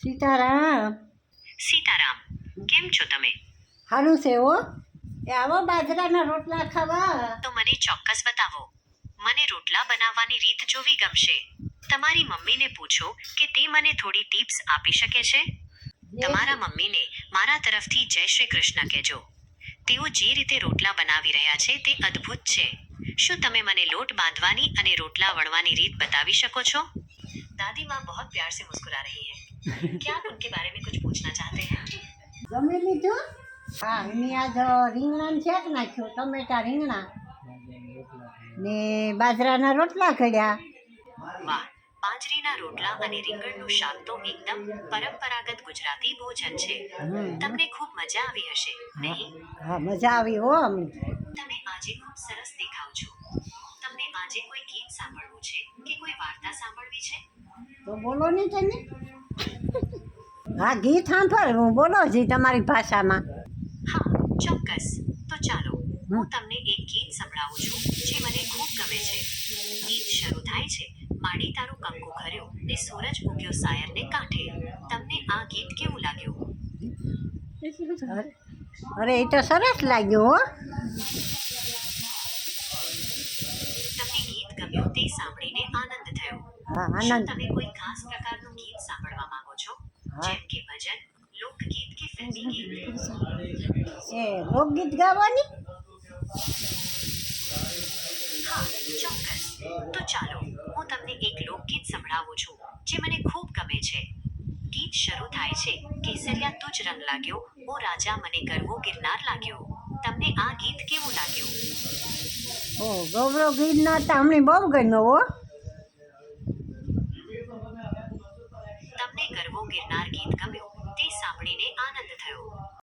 સીતારામ. સીતારામ, કેમ છો તમે? સારું છે હો. એ આવો બાજરાના રોટલા ખાવા. તો મને ચોક્કસ બતાવો. મને રોટલા બનાવવાની રીત જોવી ગમશે. તમારી મમ્મીને પૂછો કે તે મને થોડી ટિપ્સ આપી શકે છે. તમારા મમ્મીને મારા તરફથી જય શ્રી કૃષ્ણ કહેજો. તેઓ જે રીતે રોટલા બનાવી રહ્યા છે તે અદ્ભુત છે. શું તમે મને લોટ બાંધવાની અને રોટલા વણવાની રીત બતાવી શકો છો? दादी माँ बहुत प्यार से मुस्कुरा रही है. क्या आप उनके बारे में कुछ पूछना चाहते हैं? જમી લીધું? હા, એની આજ રીંગણાનું શેક નાખ્યું, ટમેટા રીંગણા ને બાજરાના રોટલા કર્યા. વાહ, બાજરીના રોટલા અને રીંગણનું શાક તો એકદમ પરંપરાગત ગુજરાતી ભોજન છે. તમને ખૂબ મજા આવી હશે, નહીં? હા, મજા આવી હો અમને. તમે આજે ખૂબ સરસ દેખાવ છો. તમને આજે કોઈ ગીત સાંભળવું છે કે કોઈ વાર્તા સાંભળવી છે? તો બોલો ને તમે. હા, ગીત સાંભળવું, બોલો જી તમારી ભાષામાં. હા, ચોક્કસ. તો ચાલો હું તમને એક ગીત સંભળાવું છું જે મને ખૂબ ગમે છે. ગીત શરૂ થાય છે, માડી તારું કંકુ ખર્યો ને સૂરજ ઉગ્યો સાયરને કાંઠે. તમને આ ગીત કેવું લાગ્યું? અરે, એ તો સરસ લાગ્યું હો. તમને ગીત ગમ્યું તે સાંભળીને આનંદ થયો. હા, શું આનંદ. તમે કોઈ ખાસ પ્રકારનું ગીત સાંભળવા માંગો છો? જેમ કે ભજન, લોકગીત કે ફિલ્મી ગીત? એ લોકગીત ગાવાની. હા, ચોક્કસ. તો ચાલો હું તમને એક લોકગીત સંભળાવું છું જે મને ખૂબ ગમે છે. ગીત શરૂ થાય છે, કેસરિયા તુજ રંગ લાગ્યો, ઓ રાજા મને ગરવો ગિરનાર લાગ્યો. તમને આ ગીત કેવું લાગ્યું? ઓ ગૌરવ ગીરના તો અમને બહુ ગમ્યો હો. તમને ગરવો ગિરનાર ગીત ગમ્યું તે સાંભળીને આનંદ થયો.